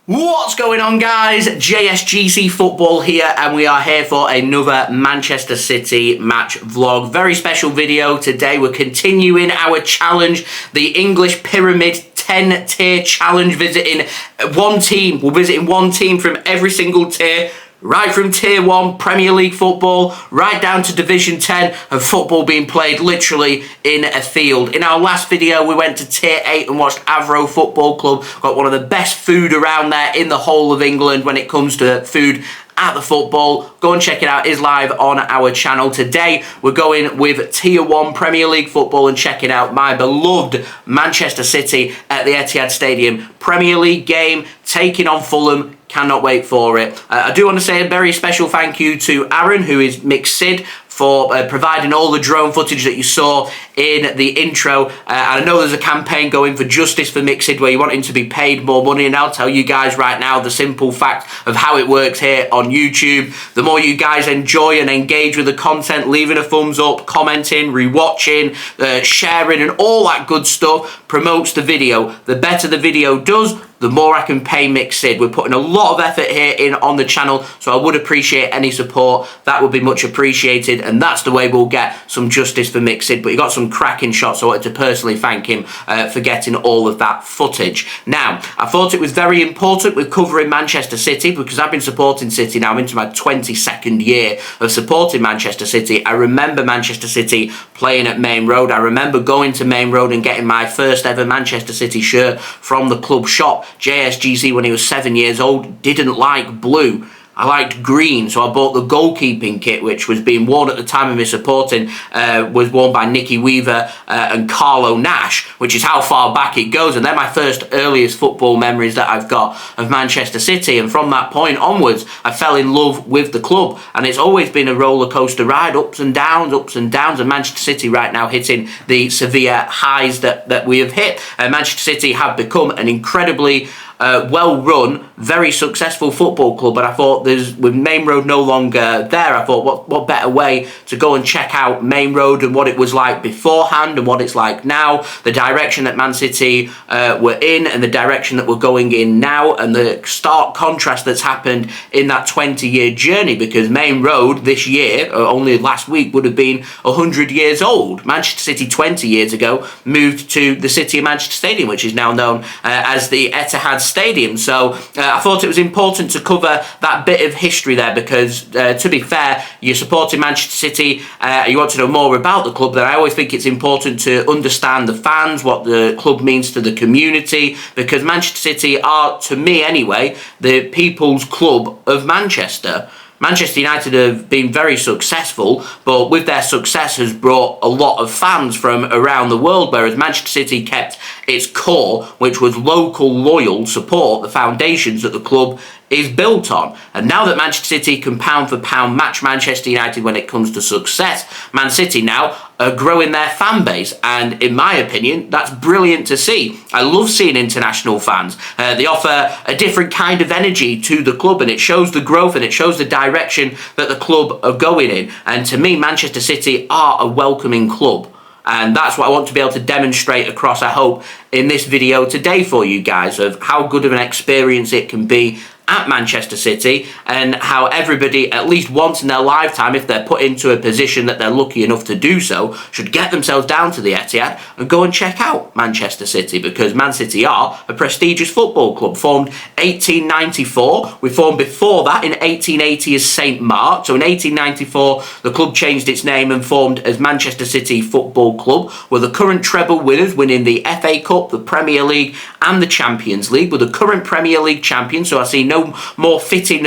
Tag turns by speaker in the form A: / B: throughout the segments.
A: What's going on, guys? JSGC Football here, and we are here for another Manchester City match vlog. Very special video today. We're continuing our challenge, the English Pyramid 10-tier challenge, visiting one team. We're visiting one team from every single tier. Right from Tier 1 Premier League football, right down to Division 10 of football being played literally in a field. In our last video, we went to Tier 8 and watched Avro Football Club. Got one of the best food around there in the whole of England when it comes to food at the football. Go and check it out. It's live on our channel. Today, we're going with Tier 1 Premier League football and checking out my beloved Manchester City at the Etihad Stadium. Premier League game, taking on Fulham. Cannot wait for it. I do want to say a very special thank you to Aaron, who is Mixed Sid, for providing all the drone footage that you saw in the intro. And I know there's a campaign going for justice for Mixed, where you want him to be paid more money, and I'll tell you guys right now the simple fact of how it works here on YouTube. The more you guys enjoy and engage with the content, leaving a thumbs up, commenting, rewatching, sharing, and all that good stuff promotes the video. The better the video does, the more I can pay Mixed. We're putting a lot of effort here in on the channel, so I would appreciate any support. That would be much appreciated, and that's the way we'll get some justice for Mixed. But he got some cracking shots, so I wanted to personally thank him for getting all of that footage. Now, I thought it was very important with covering Manchester City, because I've been supporting City now. I'm into my 22nd year of supporting Manchester City. I remember Manchester City playing at Maine Road. I remember going to Maine Road and getting my first ever Manchester City shirt from the club shop. JSGC, when he was 7 years old, didn't like blue. I liked green, so I bought the goalkeeping kit, which was being worn at the time of my supporting, was worn by Nicky Weaver and Carlo Nash, which is how far back it goes. And they're my first earliest football memories that I've got of Manchester City. And from that point onwards, I fell in love with the club. And it's always been a roller coaster ride, ups and downs, ups and downs. And Manchester City right now hitting the severe highs that we have hit. Manchester City have become an incredibly well-run, very successful football club, but I thought with Maine Road no longer there, I thought what better way to go and check out Maine Road and what it was like beforehand and what it's like now, the direction that Man City were in and the direction that we're going in now, and the stark contrast that's happened in that 20-year journey, because Maine Road this year, or only last week, would have been 100 years old. Manchester City 20 years ago moved to the City of Manchester Stadium, which is now known as the Etihad Stadium. So I thought it was important to cover that bit of history there, because to be fair, you're supporting Manchester City, you want to know more about the club, then I always think it's important to understand the fans, what the club means to the community, because Manchester City are, to me anyway, the people's club of Manchester. Manchester United have been very successful, but with their success has brought a lot of fans from around the world, whereas Manchester City kept its core, which was local loyal support, the foundations that the club is built on. And now that Manchester City can pound for pound match Manchester United when it comes to success, Man City now are growing their fan base, and in my opinion, that's brilliant to see. I love seeing international fans. They offer a different kind of energy to the club, and it shows the growth and it shows the direction that the club are going in. And to me, Manchester City are a welcoming club. And that's what I want to be able to demonstrate across, I hope, in this video today for you guys, of how good of an experience it can be at Manchester City, and how everybody, at least once in their lifetime, if they're put into a position that they're lucky enough to do so, should get themselves down to the Etihad and go and check out Manchester City, because Man City are a prestigious football club, formed 1894. We formed before that in 1880 as St. Mark. So in 1894, the club changed its name and formed as Manchester City Football Club. We're the current treble winners, winning the FA Cup, the Premier League and the Champions League. We're the current Premier League champions, so I see no more fitting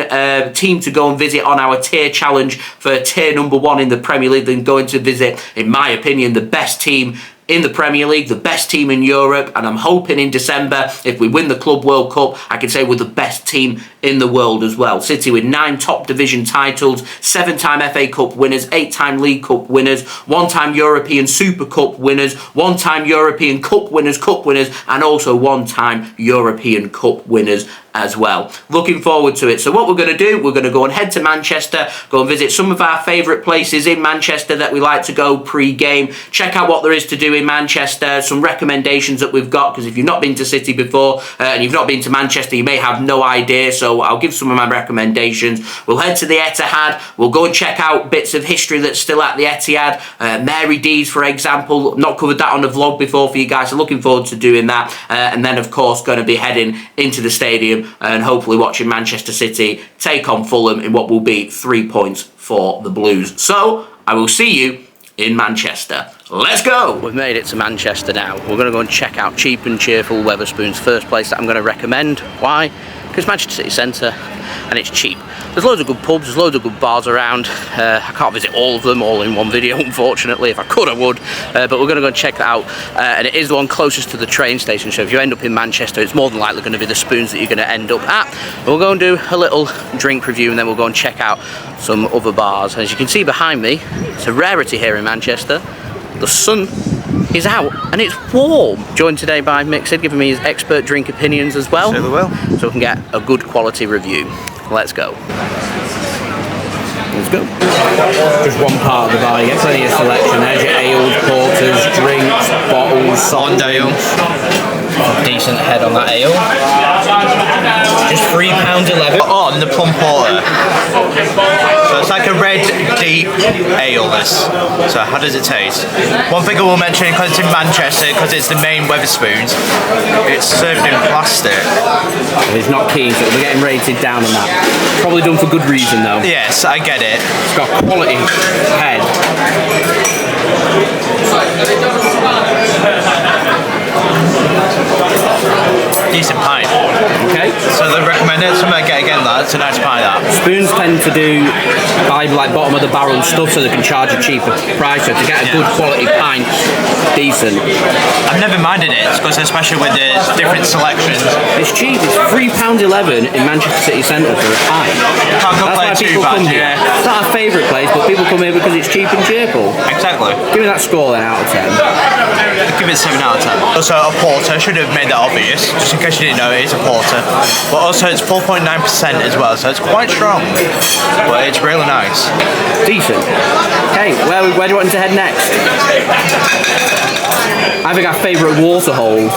A: team to go and visit on our tier challenge for tier number 1 in the Premier League than going to visit, in my opinion, the best team in the Premier League, the best team in Europe, and I'm hoping in December, if we win the Club World Cup, I can say we're the best team in the world as well. City with 9 top division titles, 7-time FA Cup winners, 8-time League Cup winners, 1-time European Super Cup winners, 1-time European Cup winners, and also 1-time European Cup winners as well. Looking forward to it. So what we're going to do, we're going to go and head to Manchester, go and visit some of our favourite places in Manchester that we like to go pre-game, check out what there is to do in Manchester, some recommendations that we've got, because if you've not been to City before and you've not been to Manchester, you may have no idea, so I'll give some of my recommendations. We'll head to the Etihad, we'll go and check out bits of history that's still at the Etihad, Mary D's, for example. Not covered that on the vlog before for you guys, so looking forward to doing that. And then, of course, going to be heading into the stadium and hopefully watching Manchester City take on Fulham in what will be 3 points for the Blues. So, I will see you in Manchester. Let's go! We've made it to Manchester now. We're going to go and check out Cheap and Cheerful Wetherspoons, first place that I'm going to recommend. Why? Because Manchester City Centre and it's cheap. There's loads of good pubs, there's loads of good bars around. I can't visit all of them all in one video, unfortunately. If I could, I would. But we're going to go and check that out. And it is the one closest to the train station, so if you end up in Manchester, it's more than likely going to be the Spoons that you're going to end up at. We'll go and do a little drink review, and then we'll go and check out some other bars. As you can see behind me, it's a rarity here in Manchester. The sun is out and it's warm. Joined today by Mixed, giving me his expert drink opinions as well. So we can get a good quality review. Let's go. Let's go. Just one part of the bar, you get plenty of selection. There's your ales, porters, drinks, bottles, soft ales. Decent head on that ale. Just £3.11.
B: On the plum porter. So it's like a red, deep ale, this. So how does it taste? One thing I will mention, because it's in Manchester, because it's the main Wetherspoons, it's served in plastic.
A: He's not keen, so we're getting rated down on that. Probably done for good reason, though.
B: Yes, I get it.
A: It's got quality head.
B: Decent pint.
A: Okay.
B: So they recommend it. Something I get again. That's a nice pint. That.
A: Spoons tend to do buy like bottom of the barrel stuff, so they can charge a cheaper price. So to get a good quality pint, decent.
B: I've never minded it, because especially with the different selections.
A: It's cheap. It's £3.11 in Manchester City Centre for a pint.
B: Can't complain too bad. Yeah.
A: It's not our favourite place, but people come here because it's cheap and cheerful.
B: Exactly.
A: Give me that score then out of 10.
B: I'd give it 7 out of 10. Also, a porter, should have made that obvious, just in case you didn't know, it is a porter. But also, it's 4.9% as well, so it's quite strong. But it's really nice.
A: Decent. Okay, where do you want to head next? I think our favourite waterhole.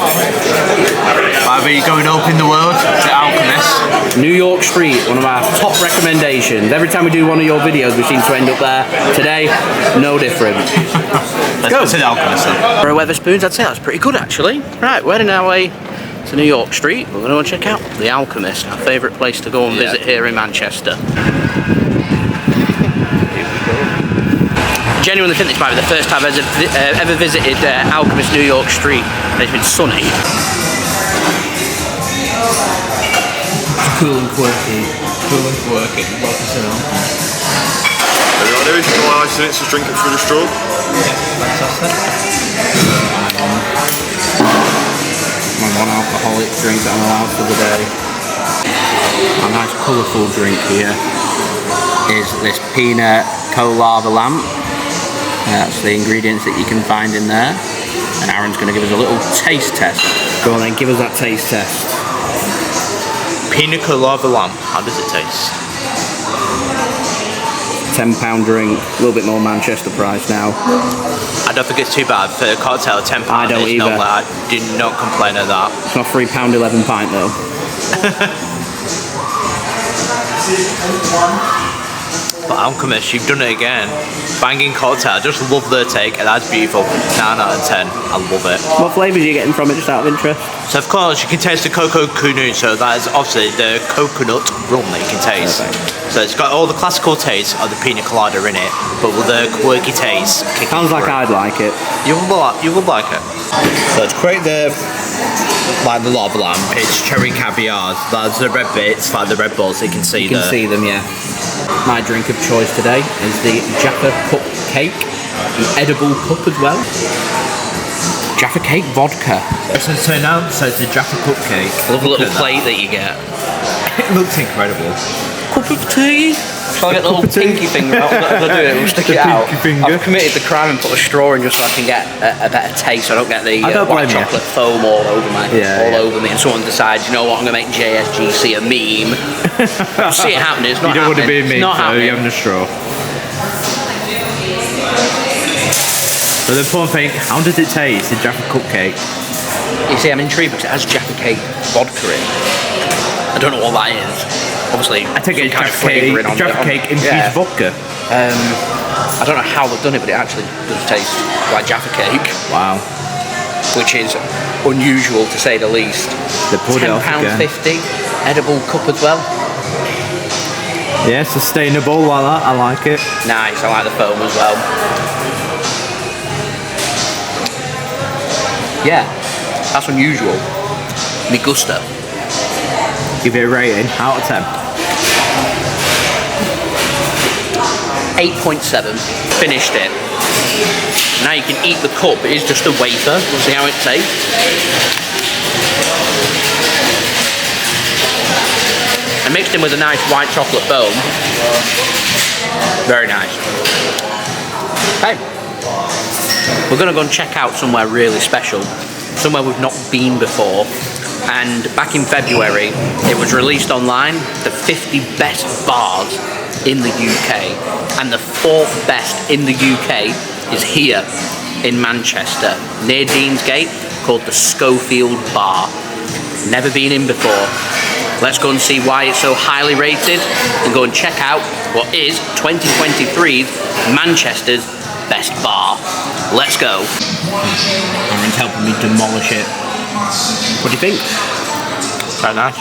B: Are we going up in the world? The Alchemist.
A: New York Street, one of our top recommendations. Every time we do one of your videos, we seem to end up there. Today, no different.
B: Let's go to the Alchemist then.
A: For a Wetherspoons, I'd say that's pretty good actually. Right, we're on our way to New York Street. We're going to go and check out the Alchemist, our favourite place to go and visit here in Manchester. Genuinely think this might be the first time I've ever visited Alchemist New York Street, and it's been sunny. Cool and quirky.
B: Cool and quirky. Like I said,
C: There we are, there is no ice in it, so drink it through the straw.
B: yeah, fantastic.
A: My one alcoholic drink that I'm allowed for the day. A nice colourful drink here is this pina colada lamp. That's the ingredients that you can find in there. And Aaron's going to give us a little taste test. Go on then, give us that taste test.
B: Pina colada lamp, how does it taste?
A: £10 drink, a little bit more Manchester price now.
B: I don't think it's too bad for a cocktail. £10.
A: I don't either.
B: I do not complain at that.
A: It's not £3.11 pint though.
B: But Alchemist, you've done it again. Banging cocktail, I just love their take, and that's beautiful. 9 out of 10, I love it.
A: What flavours are you getting from it, just out of interest?
B: So of course you can taste the cocoa canoe, so that is obviously the coconut rum that you can taste.
A: Perfect.
B: So it's got all the classical taste of the pina colada in it, but with the quirky taste.
A: Sounds like I'd like it.
B: You would like it. So to create the lava lamp, it's cherry caviar. That's the red bits, like the red balls. You can see.
A: You can see them, yeah. My drink of choice today is the Jaffa Cup Cake, an edible cup as well. Jaffa Cake vodka.
B: So it's turned out, so it's a Jaffa cupcake.
A: I love the little plate that you get.
B: It looks incredible.
A: Cup of tea. Shall I get the little pinky finger out? As I do it, we'll stick it out. I've committed the crime and put a straw in just so I can get a better taste. So I don't get the white chocolate foam all over over me. And someone decides, you know what, I'm going to make JSGC a meme. I see it happening. It's not happening. You don't want to be a meme, so you're having a straw.
B: So the important thing, how does it taste, the Jaffa cupcake?
A: You see, I'm intrigued because it has Jaffa cake vodka in. I don't know what that is. Obviously,
B: I think it's Jaffa cake infused vodka.
A: I don't know how they've done it, but it actually does taste like Jaffa cake.
B: Wow.
A: Which is unusual to say the least. £10.50 edible cup as well.
B: Yeah, sustainable like that. I like it.
A: Nice. I like the foam as well. Yeah, that's unusual. Me gusta.
B: Give it a rating out of 10.
A: 8.7. Finished it. Now you can eat the cup. It is just a wafer. We'll see how it tastes. And mixed in with a nice white chocolate foam. Very nice. Hey, we're going to go and check out somewhere really special. Somewhere we've not been before. And back in February, it was released online, the 50 best bars in the UK. And the 4th best in the UK is here in Manchester, near Deansgate, called the Schofield Bar. Never been in before. Let's go and see why it's so highly rated and go and check out what is 2023's Manchester's best bar. Let's go. Aaron's helping me demolish it. What do you think?
B: Quite nice.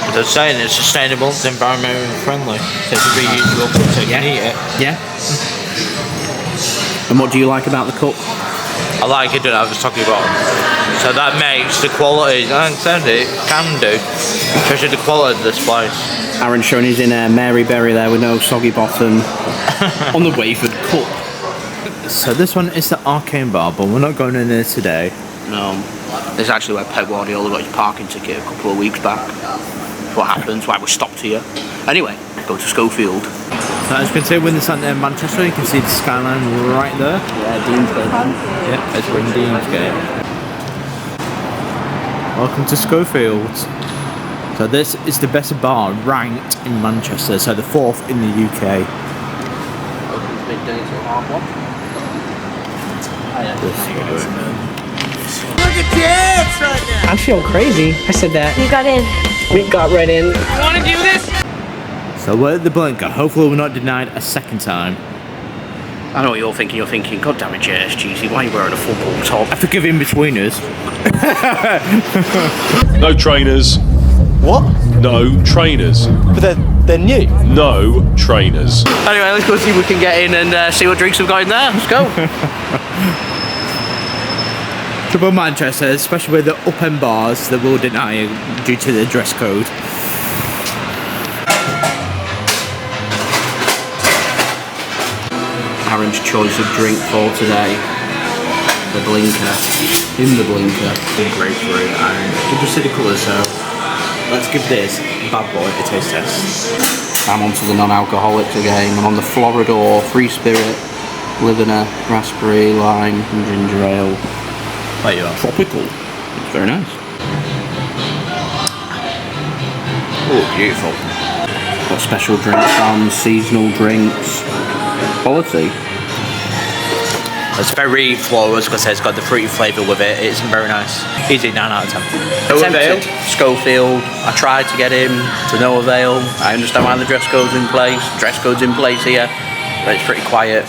B: As I was saying, it's sustainable, it's environmentally friendly. So it's a reusable cup, so you can eat it.
A: Yeah. And what do you like about the cup?
B: I like it, I was talking about. So that makes the quality, I understand it, can do, especially the quality of this place.
A: Aaron's showing his in Mary Berry there with no soggy bottom on the wafered cup.
B: So this one is the Arcane Bar, but we're not going in there today.
A: No, this is actually where Pep Guardiola got his parking ticket a couple of weeks back. That's what happens, why we stopped here. Anyway, go to Schofield.
B: So as you can see, when it's at Manchester, you can see the skyline right there.
A: Yeah, Deansgate.
B: Yeah, it's in Deansgate. Welcome to Schofield. So this is the best bar ranked in Manchester, so the 4th in the UK.
A: Opens midday till 1:30.
D: Look at this right now.
E: I feel crazy. I said that.
F: You got in.
E: We got right in.
D: You want to do this?
B: So we're at the Blinker. Hopefully we're not denied a second time.
A: I know what you're thinking. You're thinking, God damn it, JSGC, why are you wearing a football top?
B: I forgive in between us.
C: No trainers.
D: What?
C: No trainers.
D: But they're new.
C: No trainers.
A: Anyway, let's go see if we can get in and see what drinks we've got in there. Let's go.
B: Trouble Manchester, especially with the up-end bars that will deny you due to the dress code.
A: Aaron's choice of drink for today. The Blinker. In the Blinker.
B: Grapefruit and good to see the colours, so let's give this bad boy a taste test.
A: I'm onto the non-alcoholics again. I'm on the Floridor, Free Spirit, Liviner, Raspberry, Lime and Ginger Ale.
B: There you are.
A: Tropical. It's very nice.
B: Oh, beautiful.
A: Got special drinks on, seasonal drinks. Quality.
B: It's very floral, because it's got the fruity flavour with it. It's very nice. Easy 9 out of 10.
A: Attempted Schofield. I tried to get him to no avail. I understand why the dress code's in place. Dress code's in place here, but it's pretty quiet.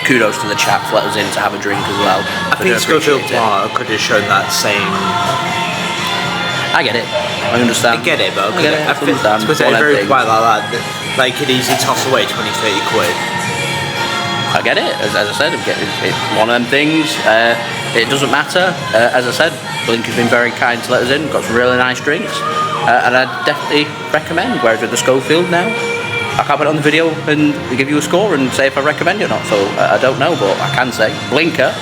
A: Kudos to the chap for letting us in to have a drink as well.
B: I think Schofield Bar could have shown that same.
A: I get it. I understand.
B: I get it, but
A: I get it.
B: I think it's very quiet like that. They could easily toss away 20, 30 quid.
A: I get it. As I said, it's one of them things. It doesn't matter. As I said, Blink has been very kind to let us in. Got some really nice drinks, and I definitely recommend. Whereas with the Schofield now, I can't put it on the video and give you a score and say if I recommend it or not. So I don't know, but I can say Blinker,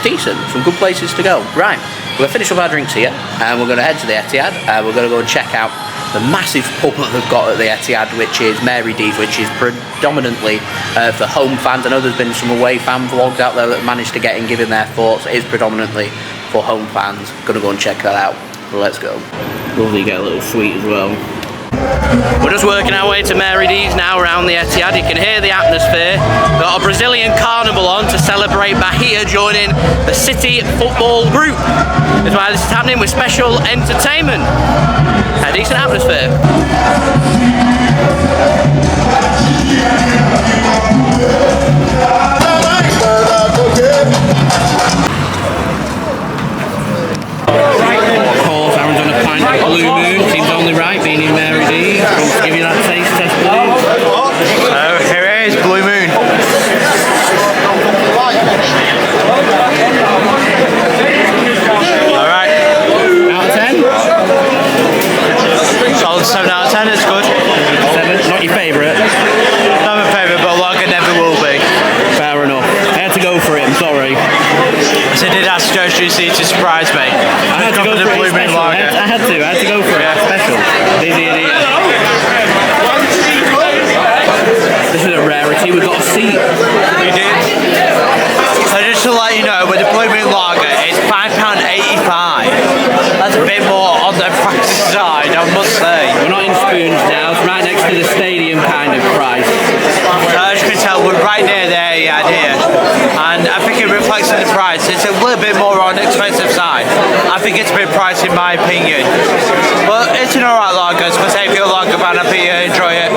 A: decent. Some good places to go. Right, we're gonna finish up our drinks here, and we're gonna head to the Etihad. We're gonna go and check out the massive pub that they've got at the Etihad, which is Mary D's, which is predominantly for home fans. I know there's been some away fan vlogs out there that managed to get in giving their thoughts. It is predominantly for home fans. Gonna go and check that out. Let's go. Lovely, get a little sweet as well. We're just working our way to Mary D's now around the Etihad. You can hear the atmosphere. Got a Brazilian carnival on to celebrate Bahia joining the City football group. That's why this is happening with special entertainment. A decent atmosphere. Of course, Aaron's on a pint of Blue Moon. Seems only right, being in Mary D's. We'll give you that taste test, please.
B: Here it is, Blue Moon. Alright.
A: Out of 10?
B: Solid 7 out of 10, it's good.
A: 7. Not your favourite?
B: Not my favourite, but lager never will be.
A: Fair enough. I had to go for it, I'm sorry.
B: So I did ask Josko to surprise me.
A: I had to go for it special. I had to go for it special. Busy idiot. This is a rarity, we've got a seat.
B: You did? So just to let you know, with the Blue Moon Lager, it's £5.85. That's a bit more on the price side, I must say.
A: We're not in Spoons now, it's right next to the stadium kind of price.
B: So as you can tell, we're right near there, here. And I think it reflects in the price. It's a little bit more on the expensive side. I think it's a bit pricey in my opinion. But it's an alright lager, so if you're a lager fan, I think you enjoy it.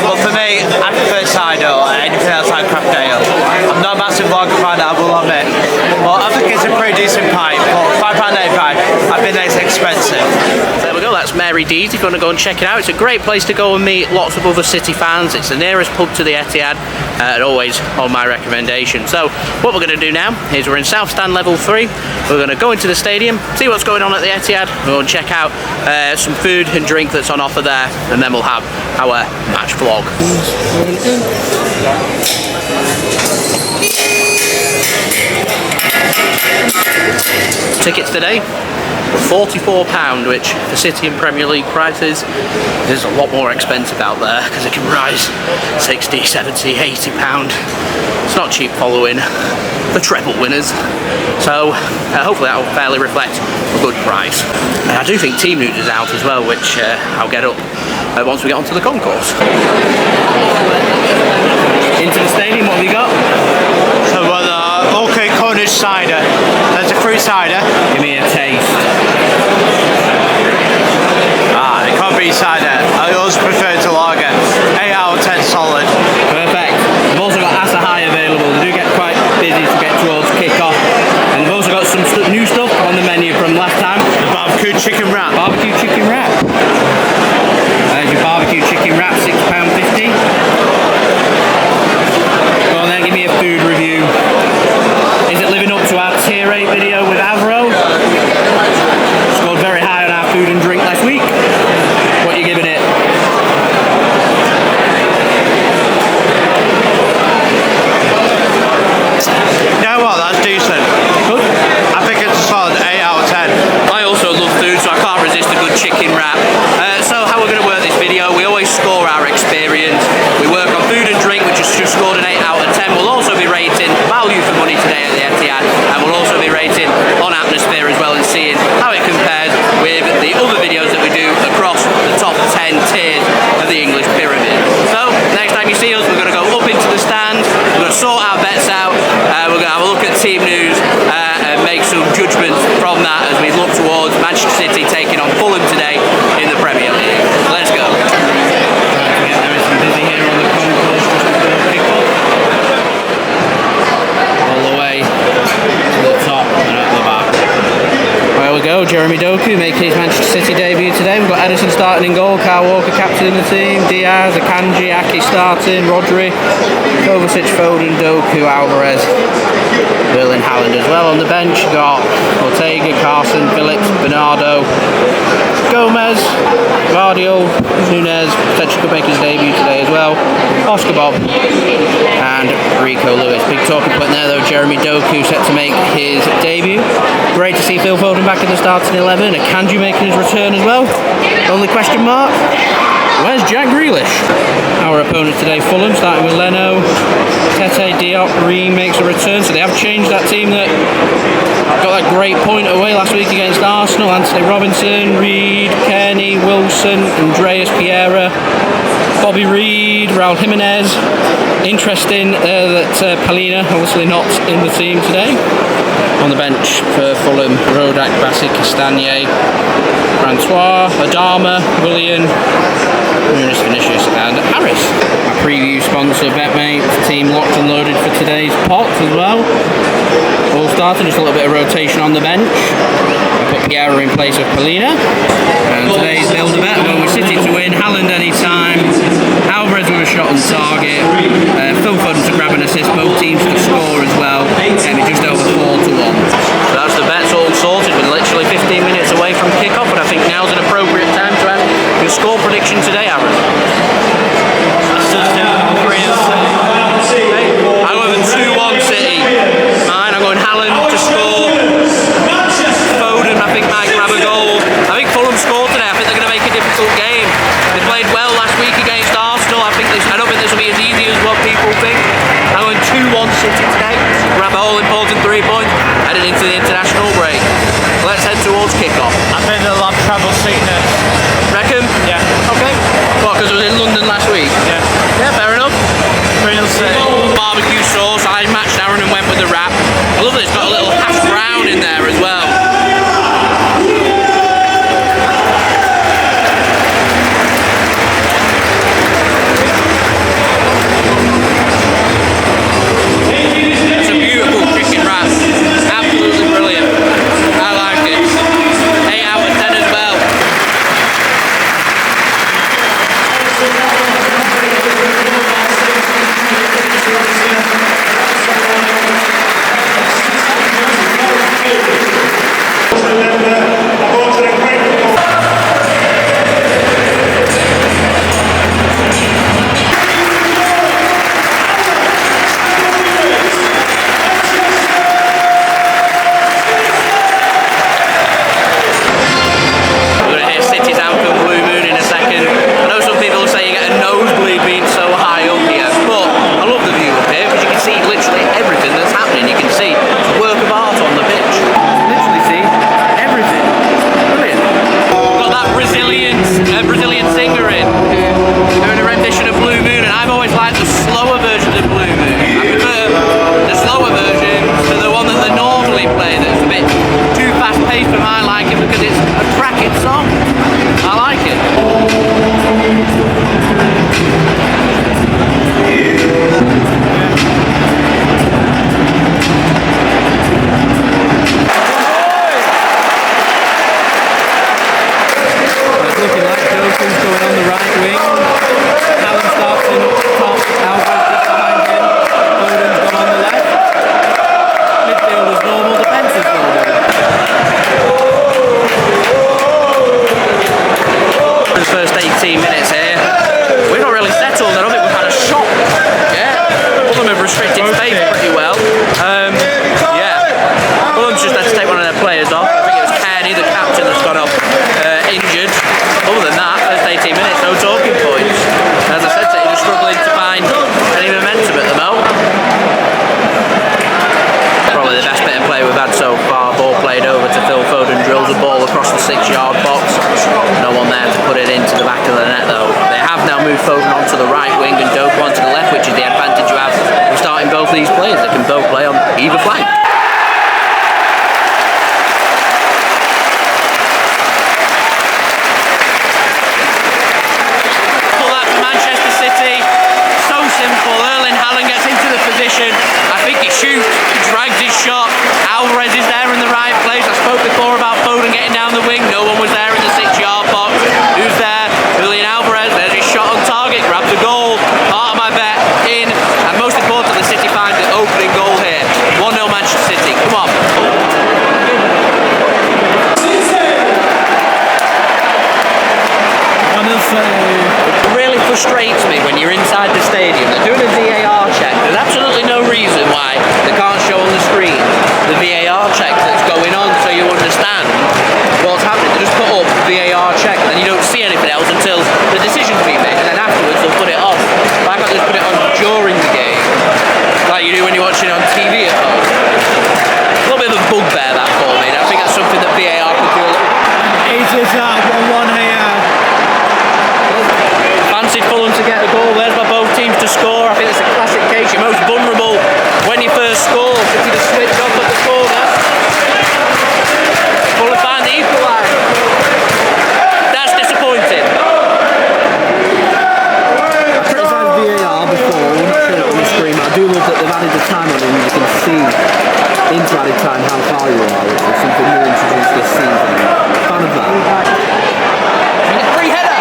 B: But for me, I prefer cider or anything else like craft ale. I'm not a massive lager fan, I will admit. But I think it's a pretty decent pint. But £5.85, I think that's expensive.
A: There we go, that's Mary D's. If you want to go and check it out, it's a great place to go and meet lots of other City fans. It's the nearest pub to the Etihad, and always on my recommendation. So what we're going to do now is we're in South Stand level 3. We're going to go into the stadium, see what's going on at the Etihad. We'll check out some food and drink that's on offer there, and then we'll have our match vlog. Tickets today were £44, which for City and Premier League prices is a lot more expensive out there because it can rise £60, £70, £80. It's not cheap following the treble winners, so hopefully that will fairly reflect a good price. And I do think team news is out as well, which I'll get up once we get onto the concourse. Into the stadium, what have we got?
B: So okay, Cornish cider. There's a fruit cider.
A: Give me a taste.
B: It can't be cider. I always prefer to lager. 8 out of 10 solid.
A: Perfect. We've also got Asahi available. They do get quite busy to get towards kick-off. And we've also got some new stuff on the menu from last time.
B: The barbecue chicken wrap.
A: Barbecue chicken wrap. There's your barbecue chicken wrap, £6.50. Go on then, give me a food review. Is it living up to our tier 8 video with Avro? Scored very high on our food and drink last week. What are you giving it?
B: You know what, that's decent.
A: Good?
B: I think it's a solid 8 out of 10.
A: I also love food, so I can't resist a good chicken wrap. So how we're going to work this video, we always score our experience. We work on food and drink, which has just scored an 8 out of 10. We'll also be rating value for money today at the Etihad, and we'll also be rating on atmosphere as well and seeing how it compares with the other videos that we do across the top 10 tiers of the English pyramid. So next time you see us, we're going to go up into the stand, we're going to sort our bets out, we're going to have a look at team news and make some judgments from that as we look towards Manchester City taking on Fulham today in the Premier League. Let's go. Busy here on the concourse just before kick-off. All the way to the top and at the back. There we go, Jeremy Doku making his Manchester City debut today. We've got Ederson starting in goal, Kyle Walker captaining the team, Dias, Akanji, Aki starting, Rodri, Kovacic, Foden, Doku, Alvarez, Erling Haaland as well. On the bench, got Ortega, Carson, Phillips, Bernardo, Gomez, Gvardiol, Nunez, potentially could make his debut today as well, Oscar Bob, and Rico Lewis. Big talking point there though, Jeremy Doku set to make his debut. Great to see Phil Foden back in the starting 11. Akanji making his return as well. Only question mark, where's Jack Grealish? Our opponents today, Fulham, starting with Leno. Issa Diop, Ream makes a return. So they have changed that team that got that great point away last week against Arsenal. Anthony Robinson, Reid, Kearney, Wilson, Andrea Pereira, Bobby Reid, Raul Jimenez. Interesting that Palhinha obviously not in the team today. On the bench for Fulham, Rodak, Bassett, Castagne, Francois, Adama, Willian, Nunes, Vinicius and Harris. My preview sponsor BetMate, team locked and loaded for today's pot as well. All starting, just a little bit of rotation on the bench. I put Pereira in place of Palhinha. And today's build a bet, well, we're City to win, Haaland anytime, Alvarez with a shot on target, Phil Foden to grab an assist, both teams to score as well, and just over 4-1. So that's the bets all sorted, with literally 15 minutes away from kick-off, and I think now's an appropriate time to have your score prediction today, Aaron. I'm going 2-1 City. Mine, I'm going Haaland to score. Foden, I think, might grab a goal. I think Fulham scored today. I think they're going to make a difficult game. They played well last week against Arsenal. I don't think this will be as easy as what people think. I'm going 2-1 City today. Grab a all-important 3 points heading into the international break. Let's head towards kick-off.
B: I think they'll have travel sickness.
A: Reckon?
B: Yeah.
A: Okay. What, because it was in London last week?
B: Yeah.
A: Yeah, fair enough.
B: 3-0 City.
A: Barbecue sauce. I matched Aaron and went with the wrap. I love that it's got a little hash brown in there as well. It's a beautiful chicken wrap. Absolutely brilliant. I like it. 8 out of 10 as well. We're going to hear City's anthem, Blue Moon, in a second. I know some people say you get a nosebleed being so high up here, but I love the view up here because you can see literally everything that's happening. You can see a work of art on the pitch. Literally see everything. Brilliant. Got that Brazilian singer in, doing a rendition of Blue Moon, and I've always liked the slower versions of Blue Moon. I prefer the slower version to the one that they normally play that's a bit too fast paced for my liking because it's a cracking song. I like it. It's looking like Joko's going on the right wing. Haaland starts in up top. Alvarez just behind him. Foden's gone on the left. Midfield is normal, defence is normal. The first 18 minutes here, we're not really settled. I don't think we've had a shot. Yeah, Fulham have restricted space pretty well. Yeah, Fulham's just had to take one of their players off. I think it was Kearney, the captain, that's gone off injured. Other than that, first 18 minutes, no talking points. As I said, they're just struggling to find any momentum at the moment. Probably the best bit of play we've had so far. Ball played over to Phil Foden, drills a ball across the 6-yard box. No one there to put it into the back of the net though. They have now moved Foden onto the right wing and Doku onto the left, which is the advantage you have of starting both these players. They can both play on either flank. Pull that for Manchester City. So simple. Erling Haaland gets into the position. I think he shoots. He drags his shot. Alvarez is there in the right place. I spoke before about Foden getting down the wing. No one was there in the 6-yard box. Who's there? Julian Alvarez. There's his shot on target. Grabs a goal. Part of my bet in. And most importantly, City finds the opening goal here. 1-0 Manchester City. Come on. It really frustrates me when you're inside the stadium. They're doing a VAR check. There's absolutely no reason why they can't show on the screen the VAR check that's going on so you understand understand what's happening. They just put up VAR check and then you don't see anything else until the decision's been made, and then afterwards they'll put it on. Why can't they just put it on during the game, like you do when you're watching on TV at home? A little bit of a bugbear that for me. I think that's something that VAR could do.
B: It is 1-1 here.
A: Fancied Fulham to get a goal. There's by both teams to score. I think it's a classic case. You're most vulnerable when you first score. City to switch off at the corner. Fulham find the equaliser. That's disappointing.
F: I criticised VAR before, I wouldn't show it on the screen, but I do love that they've added the time on it and you can see into added time how far you are, which is something new introduced this season. Fan of that.
A: Free header.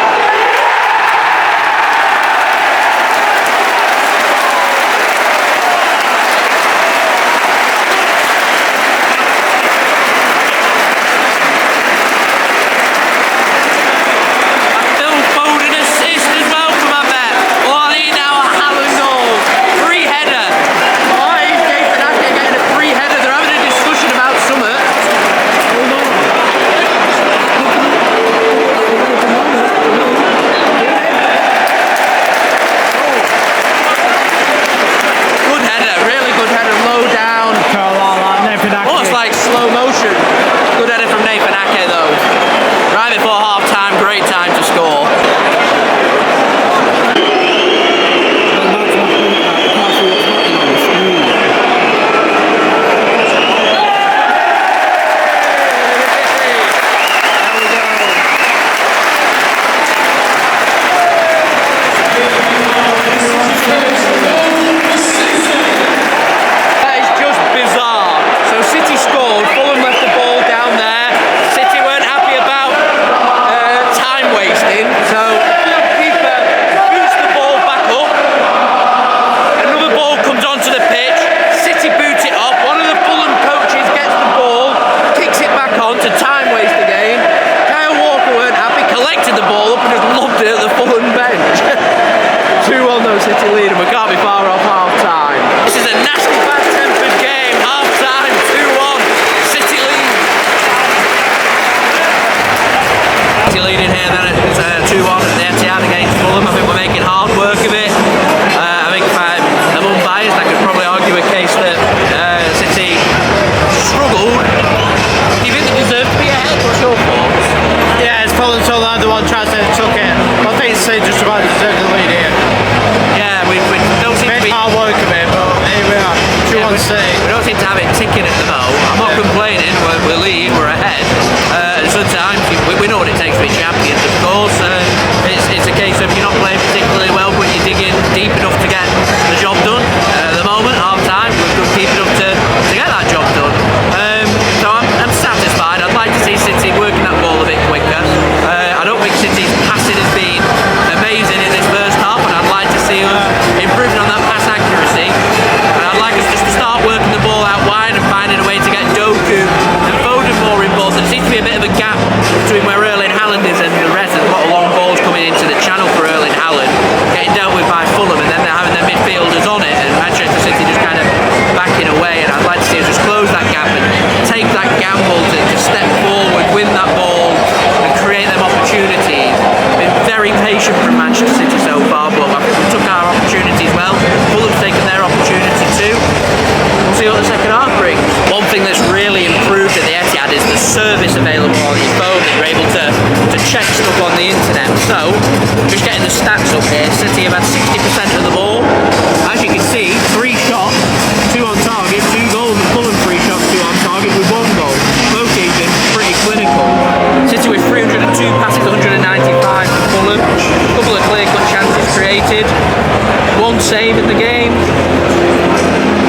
A: Save in the game.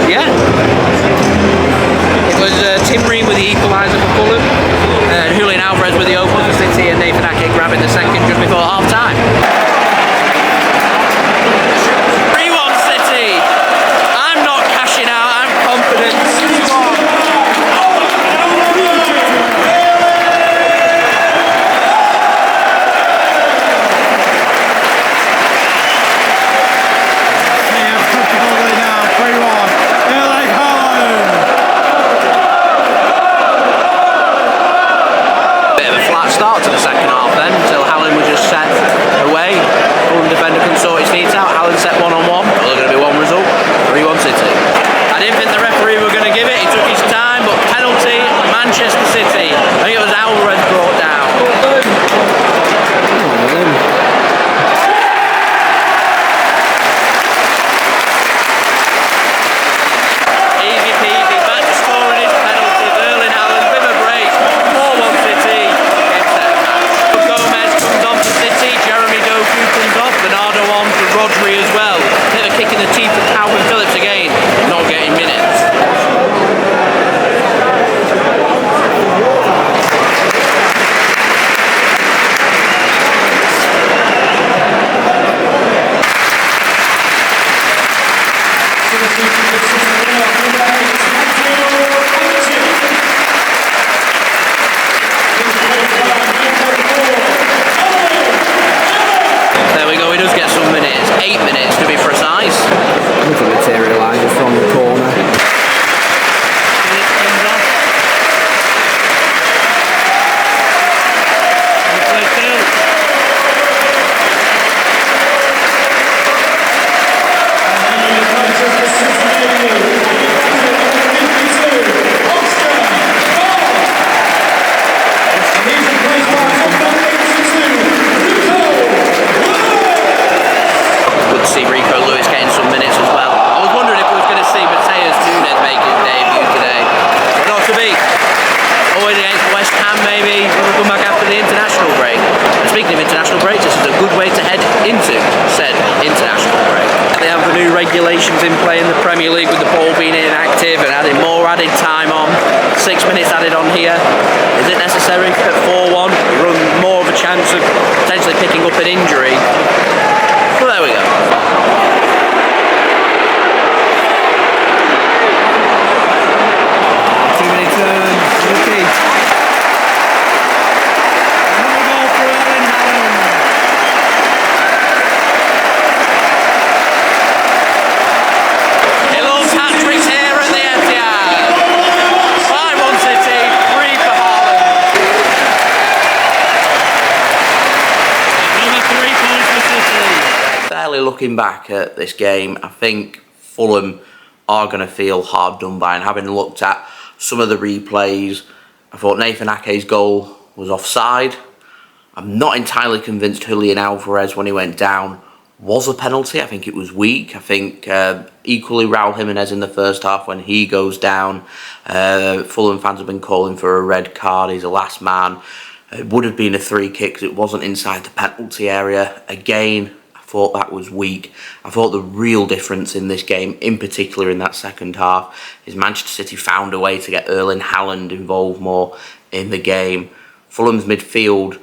A: Yeah. It was Tim Ream with the equaliser for Fulham, Julian Alvarez with the opener for City, and Nathan Ake grabbing the second just before half time. 3-1 City. I'm not cashing out, I'm confident. Manchester City. I think it was Alvarez brought down. Easy peasy, back to scoring his penalties. Erling Haaland with a break. 4-1 City. Gomez comes on for City. Jeremy Doku comes off. Bernardo on for Rodri as well. Bit of a kick in the teeth for Kalvin Phillips again. Not getting minutes. There we go, he does get some minutes. 8 minutes to be precise.
F: Nothing materialises from the corner.
A: Good to see Rico Lewis getting some minutes as well. I was wondering if we was going to see Mateo Kovacic make his debut today. But not to be. Always against West Ham maybe. We'll come back after the international break. And speaking of international breaks, this is a good way to head into said international break. They have the new regulations in play in the Premier League with the ball being inactive and adding more added time on. 6 minutes added on here. Is it necessary at 4-1? You run more of a chance of potentially picking up an injury. Well, there we go.
F: Too many turns. Repeat. Another goal for Erling Haaland.
A: Hello, hat-tricks here at the Etihad. 5-1 City, 3 for Haaland. Another 3 points for City. Fairly looking back at this game, I think Fulham are going to feel hard done by, and having looked at some of the replays, I thought Nathan Ake's goal was offside. I'm not entirely convinced Julian Alvarez, when he went down, was a penalty. I think it was weak. I think equally Raul Jimenez in the first half, when he goes down, Fulham fans have been calling for a red card. He's the last man. It would have been a free kick because it wasn't inside the penalty area. Again, I thought that was weak. I thought the real difference in this game, in particular in that second half, is Manchester City found a way to get Erling Haaland involved more in the game. Fulham's midfield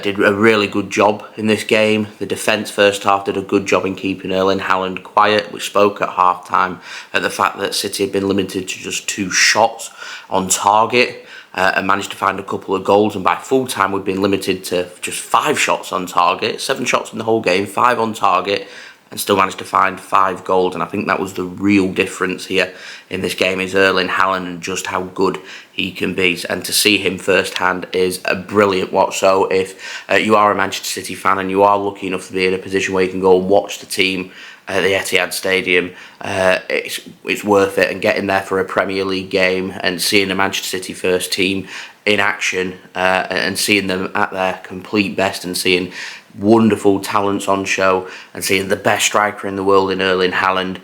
A: did a really good job in this game. The defence first half did a good job in keeping Erling Haaland quiet. We spoke at half-time at the fact that City had been limited to just 2 shots on target and managed to find a couple of goals, and by full-time we'd been limited to just 5 shots on target, 7 shots in the whole game, 5 on target, and still managed to find 5 goals. And I think that was the real difference here in this game, is Erling Haaland and just how good he can be. And to see him firsthand is a brilliant watch. So if you are a Manchester City fan and you are lucky enough to be in a position where you can go and watch the team at the Etihad Stadium, it's worth it, and getting there for a Premier League game and seeing the Manchester City first team in action and seeing them at their complete best, and seeing wonderful talents on show, and seeing the best striker in the world in Erling Haaland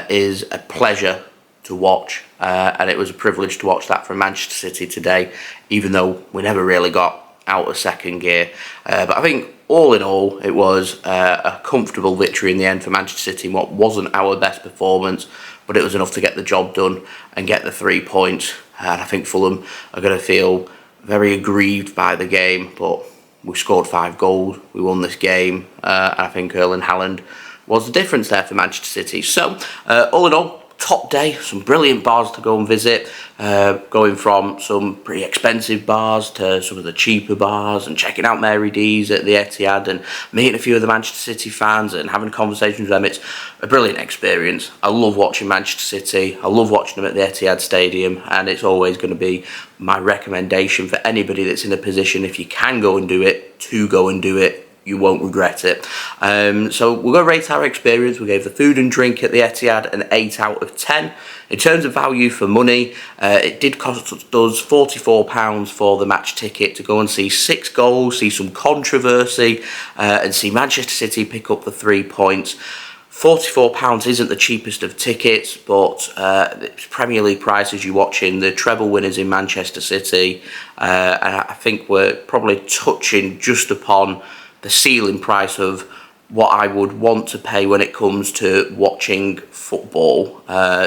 A: is a pleasure to watch, and it was a privilege to watch that from Manchester City today, even though we never really got out of second gear. But I think all in all, it was a comfortable victory in the end for Manchester City in what wasn't our best performance, but it was enough to get the job done and get the 3 points. And I think Fulham are going to feel very aggrieved by the game, but we scored 5 goals, we won this game, and I think Erling Haaland was the difference there for Manchester City. So, all in all, top day, some brilliant bars to go and visit, going from some pretty expensive bars to some of the cheaper bars, and checking out Mary D's at the Etihad and meeting a few of the Manchester City fans and having conversations with them. It's a brilliant experience. I love watching Manchester City, I love watching them at the Etihad Stadium, and it's always going to be my recommendation for anybody that's in a position, if you can go and do it, to go and do it you won't regret it. So we're going to rate our experience. We gave the food and drink at the Etihad an 8 out of 10. In terms of value for money, it did cost us £44 for the match ticket to go and see 6 goals, see some controversy, and see Manchester City pick up the 3 points. £44 isn't the cheapest of tickets, but it's Premier League prices. You're watching the treble winners in Manchester City, and I think we're probably touching just upon the ceiling price of what I would want to pay when it comes to watching football.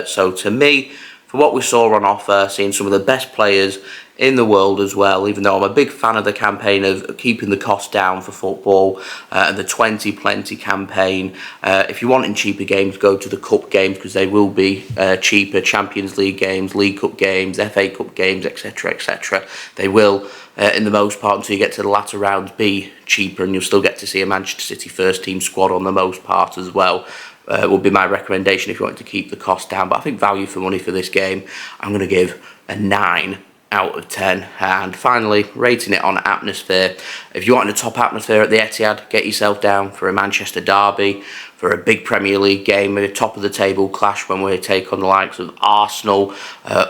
A: So to me, for what we saw on offer, seeing some of the best players in the world as well, even though I'm a big fan of the campaign of keeping the cost down for football, and the 20 Plenty campaign. If you're wanting cheaper games, go to the cup games, because they will be cheaper. Champions League games, League Cup games, FA Cup games, etc, etc. They will, in the most part, until you get to the latter rounds, be cheaper, and you'll still get to see a Manchester City first team squad on the most part as well. Would be my recommendation if you want to keep the cost down. But I think value for money for this game, I'm going to give a 9 out of 10. And finally, rating it on atmosphere. If you want a top atmosphere at the Etihad, get yourself down for a Manchester derby, for a big Premier League game, a top of the table clash when we take on the likes of Arsenal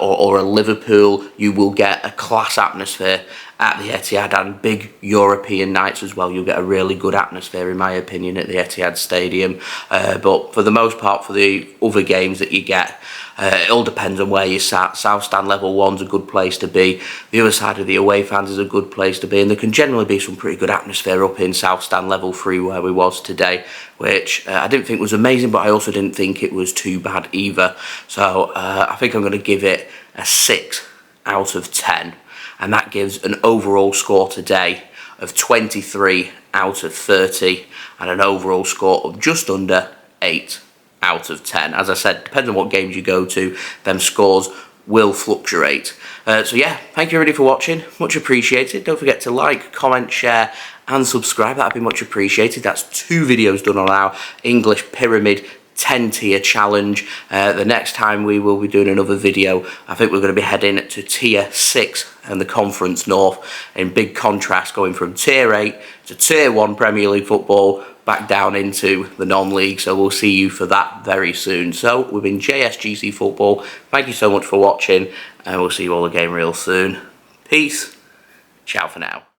A: or a Liverpool. You will get a class atmosphere at the Etihad, and big European nights as well. You'll get a really good atmosphere, in my opinion, at the Etihad Stadium. But for the most part, for the other games that you get, it all depends on where you're sat. South Stand level 1's a good place to be. The other side of the away fans is a good place to be, and there can generally be some pretty good atmosphere up in South Stand level 3 where we was today, which I didn't think was amazing, but I also didn't think it was too bad either. So I think I'm going to give it a 6 out of 10. And that gives an overall score today of 23 out of 30, and an overall score of just under 8 out of 10. As I said, depends on what games you go to, them scores will fluctuate. So yeah, thank you everybody for watching, much appreciated. Don't forget to like, comment, share and subscribe, that'd be much appreciated. That's 2 videos done on our English Pyramid 10 tier challenge. The next time we will be doing another video, I think we're going to be heading to tier 6 and the Conference North, in big contrast, going from tier 8 to tier 1 Premier League football back down into the non-league. So we'll see you for that very soon. So we've been JSGC Football. Thank you so much for watching, and we'll see you all again real soon. Peace. Ciao for now.